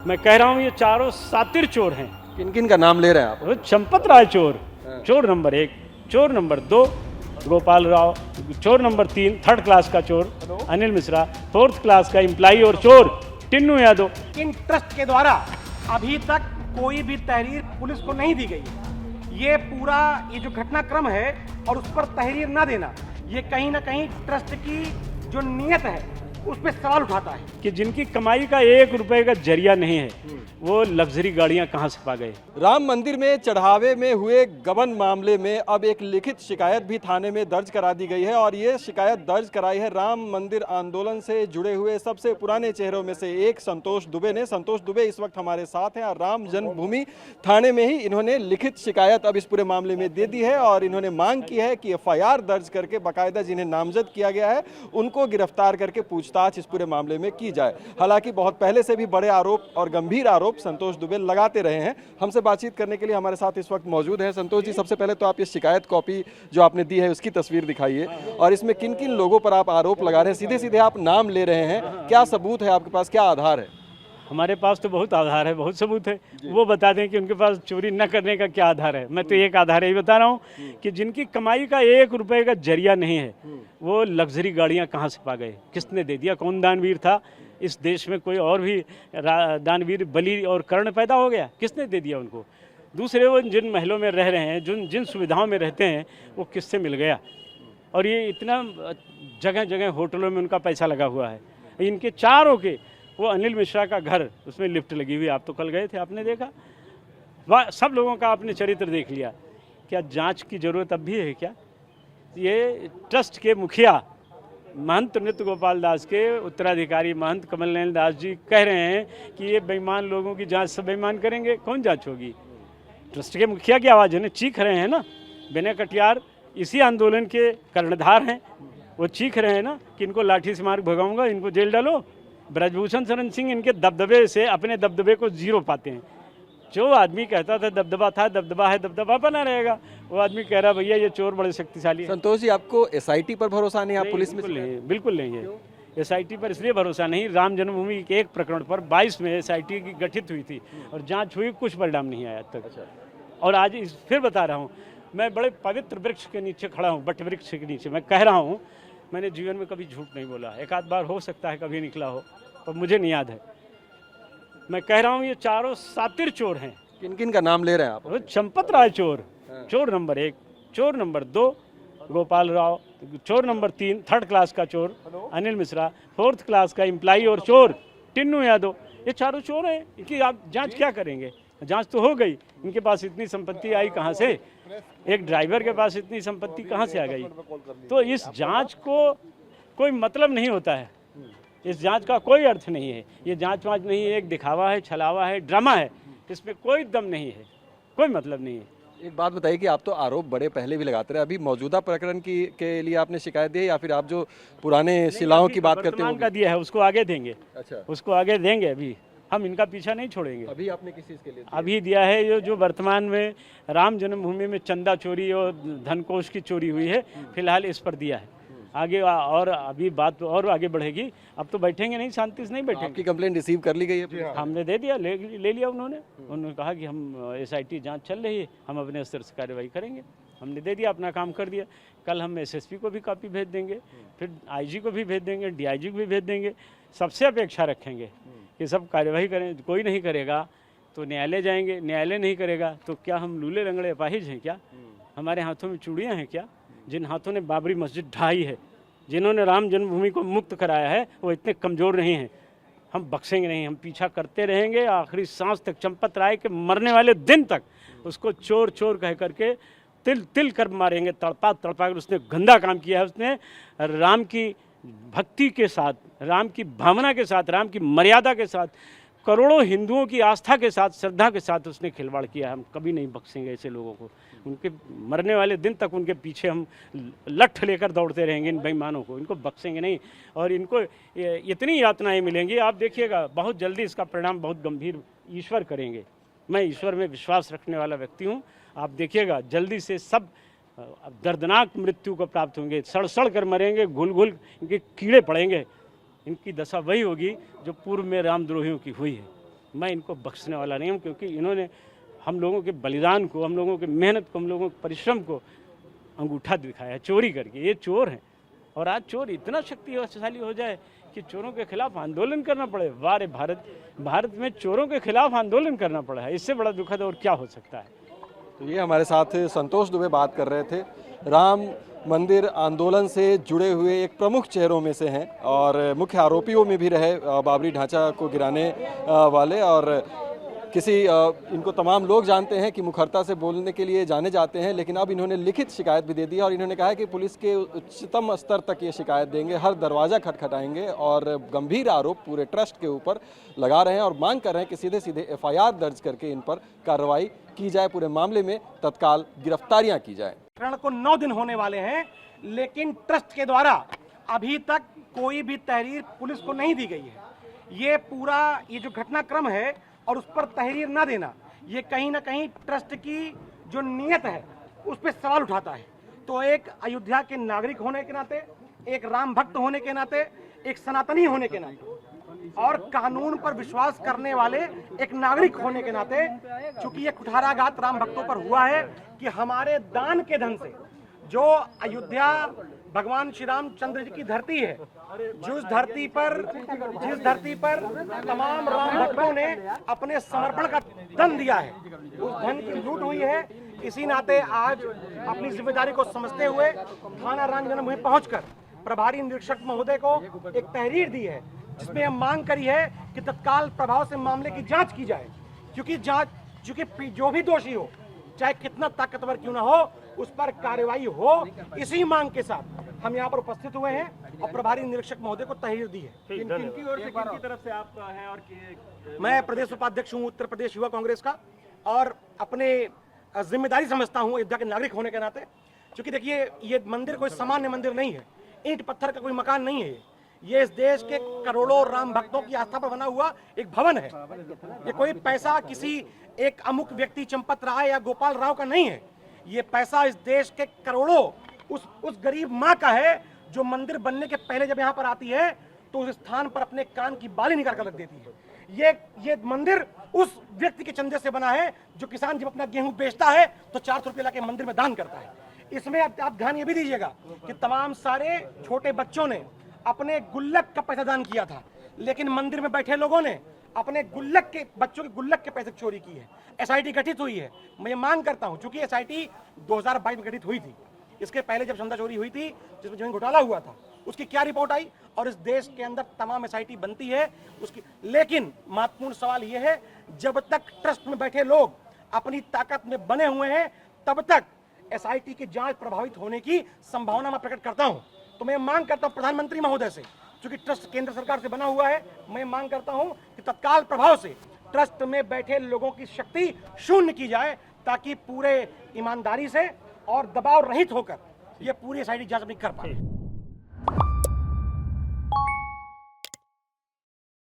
मैं कह रहा हूँ ये चारों सातिर चोर हैं। किन किन का नाम ले रहे हैं आप? वो चंपत राय चोर, चोर नंबर 1, चोर नंबर 2 गोपाल राव, चोर नंबर 3 थर्ड क्लास का चोर अनिल मिश्रा, फोर्थ क्लास का एम्प्लाई और चोर टिन्नू यादव। इन ट्रस्ट के द्वारा अभी तक कोई भी तहरीर पुलिस को नहीं दी गई है। ये पूरा ये जो घटनाक्रम है और उस पर तहरीर ना देना, ये कहीं ना कहीं ट्रस्ट की जो नीयत है उस पर सवाल उठाता है कि जिनकी कमाई का 1 रुपए का जरिया नहीं है वो लग्जरी गाड़ियां कहां से पा गए। राम मंदिर में चढ़ावे में हुए गबन मामले में अब एक लिखित शिकायत भी थाने में दर्ज करा दी गई है और ये शिकायत दर्ज कराई है राम मंदिर आंदोलन से जुड़े हुए सबसे पुराने चेहरों में से एक संतोष दुबे ने। संतोष दुबे इस वक्त हमारे साथ हैं और राम जन्मभूमि थाने में ही इन्होंने लिखित शिकायत अब इस पूरे मामले में दे दी है और इन्होंने मांग की है कि FIR दर्ज करके बाकायदा जिन्हें नामजद किया गया है उनको गिरफ्तार करके पूछताछ इस पूरे मामले में की जाए। हालांकि बहुत पहले से भी बड़े आरोप और गंभीर आरोप संतोष दुबे लगाते रहे हैं। हमसे बातचीत करने के लिए हमारे साथ इस वक्त मौजूद हैं। संतोष जी, सबसे पहले तो आप ये शिकायत कॉपी जो आपने दी है उसकी तस्वीर दिखाइए और इसमें किन किन लोगों पर आप आरोप लगा रहे हैं? सीधे सीधे आप नाम ले रहे हैं, क्या सबूत है आपके पास, क्या आधार है? हमारे पास तो बहुत आधार है, बहुत सबूत है। वो बता दें कि उनके पास चोरी न करने का क्या आधार है। मैं तो एक आधार ही बता रहा हूँ कि जिनकी कमाई का 1 रुपए का जरिया नहीं है वो लग्जरी गाड़ियाँ कहाँ से पा गए, किसने दे दिया, कौन दानवीर था इस देश में? कोई और भी दानवीर बलि और कर्ण पैदा हो गया, किसने दे दिया उनको? दूसरे वो जिन महलों में रह रहे हैं, जिन सुविधाओं में रहते हैं वो किससे मिल गया? और ये इतना जगह जगह होटलों में उनका पैसा लगा हुआ है। इनके चारों के वो अनिल मिश्रा का घर, उसमें लिफ्ट लगी हुई, आप तो कल गए थे, आपने देखा। वह सब लोगों का आपने चरित्र देख लिया। क्या जांच की जरूरत अब भी है क्या? ये ट्रस्ट के मुखिया महंत नृत्य गोपाल दास के उत्तराधिकारी महंत कमल नयन दास जी कह रहे हैं कि ये बेईमान लोगों की जांच सब बेईमान करेंगे। कौन जांच होगी? ट्रस्ट के मुखिया की आवाज़ है ना, चीख रहे हैं ना। विनय कटियार इसी आंदोलन के कर्णधार हैं, वो चीख रहे हैं ना कि इनको लाठी से मार भगाऊंगा, इनको जेल डालो। ब्रजभूषण शरण सिंह इनके दबदबे से अपने दबदबे को जीरो पाते हैं। जो आदमी कहता था दबदबा था, दबदबा है, दबदबा बना रहेगा, वो आदमी कह रहा भैया ये चोर बड़े शक्तिशाली है। संतोष जी, आपको SIT पर भरोसा नहीं? आप पुलिस में? बिल्कुल नहीं है। SIT पर इसलिए भरोसा नहीं, राम जन्मभूमि के एक प्रकरण पर 22 में SIT की गठित हुई थी और जांच हुई, कुछ परिणाम नहीं आया तक। अच्छा। और आज फिर बता रहा हूँ, मैं बड़े पवित्र वृक्ष के नीचे खड़ा हूँ, बट वृक्ष के नीचे। मैं कह रहा हूँ मैंने जीवन में कभी झूठ नहीं बोला। एक आध बार हो सकता है कभी निकला हो, पर मुझे नहीं याद है। मैं कह रहा हूँ ये चारों सातिर चोर हैं। किन किन का नाम ले रहे हैं आप? वो चंपत राय चोर, चोर नंबर 1, चोर नंबर 2 गोपाल राव, चोर नंबर 3 थर्ड क्लास का चोर अनिल मिश्रा, फोर्थ क्लास का एम्प्लाई और चोर टिन्नू यादव। ये चारों चोर हैं। इनकी आप जांच क्या करेंगे? जांच तो हो गई। इनके पास इतनी संपत्ति आई कहाँ से? एक ड्राइवर के पास इतनी संपत्ति कहाँ से आ गई? तो इस जांच को कोई मतलब नहीं होता है, इस जांच का कोई अर्थ नहीं है। ये जांच वांच नहीं है, एक दिखावा है, छलावा है, ड्रामा है। इसमें कोई दम नहीं है, कोई मतलब नहीं है। एक बात बताइए कि आप तो आरोप बड़े पहले भी लगाते रहे, अभी मौजूदा प्रकरण के लिए आपने शिकायत दी है या फिर आप जो पुराने शिलाओं की बात करते हैं का दिया है उसको आगे देंगे? अच्छा, उसको आगे देंगे। अभी हम इनका पीछा नहीं छोड़ेंगे। अभी आपने किस चीज़ के लिए? अभी दिया है जो वर्तमान में राम जन्मभूमि में चंदा चोरी और धनकोष की चोरी हुई है, फिलहाल इस पर दिया है। आगे और अभी बात और आगे बढ़ेगी। अब तो बैठेंगे नहीं, शांति से नहीं बैठेंगे। आपकी कंप्लेंट रिसीव कर ली गई है? हमने दे दिया, ले लिया उन्होंने कहा कि हम SIT जांच चल रही है, हम अपने स्तर से कार्रवाई करेंगे। हमने दे दिया, अपना काम कर दिया। कल हम SSP को भी कॉपी भेज देंगे, फिर IG को भी भेज देंगे, DIG को भी भेज देंगे। सबसे अपेक्षा रखेंगे कि सब कार्यवाही करें। कोई नहीं करेगा तो न्यायालय जाएंगे, न्यायालय नहीं करेगा तो क्या हम लूले रंगड़े अपाहिज हैं क्या? हमारे हाथों में चूड़ियाँ हैं क्या? जिन हाथों ने बाबरी मस्जिद ढाई है, जिन्होंने राम जन्मभूमि को मुक्त कराया है, वो इतने कमज़ोर नहीं हैं। हम बख्शेंगे नहीं, हम पीछा करते रहेंगे आखिरी सांस तक। चंपत राय के मरने वाले दिन तक उसको चोर चोर कह करके तिल तिल कर मारेंगे, तड़पा तड़पा कर। उसने गंदा काम किया है, उसने राम की भक्ति के साथ, राम की भावना के साथ, राम की मर्यादा के साथ, करोड़ों हिंदुओं की आस्था के साथ, श्रद्धा के साथ उसने खिलवाड़ किया। हम कभी नहीं बख्शेंगे ऐसे लोगों को। उनके मरने वाले दिन तक उनके पीछे हम लठ लेकर दौड़ते रहेंगे, इन बेईमानों को। इनको बख्शेंगे नहीं और इनको इतनी यातनाएं मिलेंगी, आप देखिएगा। बहुत जल्दी इसका परिणाम बहुत गंभीर ईश्वर करेंगे। मैं ईश्वर में विश्वास रखने वाला व्यक्ति हूँ। आप देखिएगा जल्दी से सब दर्दनाक मृत्यु को प्राप्त होंगे, सड़ सड़ कर मरेंगे, घुल घुल इनके कीड़े पड़ेंगे। इनकी दशा वही होगी जो पूर्व में रामद्रोहियों की हुई है। मैं इनको बख्शने वाला नहीं हूँ, क्योंकि इन्होंने हम लोगों के बलिदान को, हम लोगों के मेहनत को, हम लोगों के परिश्रम को अंगूठा दिखाया है चोरी करके। ये चोर हैं, और आज चोर इतना शक्तिशाली हो जाए कि चोरों के खिलाफ आंदोलन करना पड़े। वाह रे भारत में चोरों के खिलाफ आंदोलन करना पड़ा है, इससे बड़ा दुखद और क्या हो सकता है। तो ये हमारे साथ संतोष दुबे बात कर रहे थे, राम मंदिर आंदोलन से जुड़े हुए एक प्रमुख चेहरों में से हैं और मुख्य आरोपियों में भी रहे बाबरी ढांचा को गिराने वाले। और इनको तमाम लोग जानते हैं कि मुखरता से बोलने के लिए जाने जाते हैं, लेकिन अब इन्होंने लिखित शिकायत भी दे दी और इन्होंने कहा है कि पुलिस के उच्चतम स्तर तक ये शिकायत देंगे, हर दरवाज़ा खटखटाएंगे और गंभीर आरोप पूरे ट्रस्ट के ऊपर लगा रहे हैं और मांग कर रहे हैं कि सीधे सीधे FIR दर्ज करके इन पर कार्रवाई की जाए, पूरे मामले में तत्काल गिरफ्तारियां की जाए। प्रकरण को 9 दिन होने वाले हैं, लेकिन ट्रस्ट के द्वारा अभी तक कोई भी तहरीर पुलिस को नहीं दी गई है। ये जो घटनाक्रम है और उस पर तहरीर ना देना, ये कहीं ना कहीं ट्रस्ट की जो नीयत है उस पर सवाल उठाता है। तो एक अयोध्या के नागरिक होने के नाते, एक राम भक्त होने के नाते, एक सनातनी होने के नाते और कानून पर विश्वास करने वाले एक नागरिक होने के नाते, चूंकि ये कुठाराघात राम भक्तों पर हुआ है कि हमारे दान के धन से जो अयोध्या भगवान श्री रामचंद्र जी की धरती है, जिस धरती पर तमाम राम भक्तों ने अपने समर्पण का धन दिया है, उस धन की लूट हुई है। इसी नाते आज अपनी जिम्मेदारी को समझते हुए थाना राम जन्मभूमि पहुंचकर प्रभारी निरीक्षक महोदय को एक तहरीर दी है, जिसमें यह मांग करी है कि तत्काल प्रभाव से मामले की जांच की जाए, क्योंकि जो भी दोषी हो, चाहे कितना ताकतवर क्यों ना हो, उस पर कार्रवाई हो। इसी मांग के साथ हम यहाँ पर उपस्थित हुए हैं और प्रभारी निरीक्षक महोदय को तहरीर दी है। किनकी ओर से, किनकी तरफ से आप हैं? और मैं प्रदेश उपाध्यक्ष हूँ उत्तर प्रदेश युवा कांग्रेस का और अपने जिम्मेदारी समझता हूँ अयोध्या के नागरिक होने के नाते। क्योंकि देखिए, ये मंदिर कोई सामान्य मंदिर नहीं है, ईंट पत्थर का कोई मकान नहीं है। ये इस देश के करोड़ों राम भक्तों की आस्था पर बना हुआ एक भवन है। ये कोई पैसा किसी एक अमुक व्यक्ति चंपत राय या गोपाल राव का नहीं है। ये पैसा इस देश के करोड़ों उस गरीब माँ का है, जो मंदिर बनने के पहले जब यहाँ पर आती है तो उस स्थान पर अपने कान की बाली निकाल कर रख देती है। ये मंदिर उस व्यक्ति के चंदे से बना है, जो किसान जब अपना गेहूं बेचता है तो 400 रुपये लाके मंदिर में दान करता है। इसमें आप ध्यान ये भी दीजिएगा कि तमाम सारे छोटे बच्चों ने अपने गुल्लक का पैसा दान किया था, लेकिन मंदिर में बैठे लोगों ने अपने बच्चों के गुल्लक के पैसे चोरी की है। SIT गठित हुई है। मैं ये मांग करता हूं, चूंकि SIT 2022 में गठित हुई थी, इसके पहले जब चंदा चोरी हुई थी, जिसमें जमीन घोटाला हुआ था, उसकी क्या रिपोर्ट आई और इस देश के अंदर तमाम SIT बनती है उसकी। लेकिन महत्वपूर्ण सवाल ये है, जब तक ट्रस्ट में बैठे लोग अपनी ताकत में बने हुए हैं, तब तक SIT की जांच प्रभावित होने की संभावना मैं प्रकट करता हूं। तो मैं मांग करता हूं प्रधानमंत्री महोदय से, क्योंकि ट्रस्ट केंद्र सरकार से बना हुआ है, मैं मांग करता हूं कि तत्काल प्रभाव से ट्रस्ट में बैठे लोगों की शक्ति शून्य की जाए, ताकि पूरे ईमानदारी से और दबाव रहित होकर ये पूरी SIT जांच अपनी कर पाए।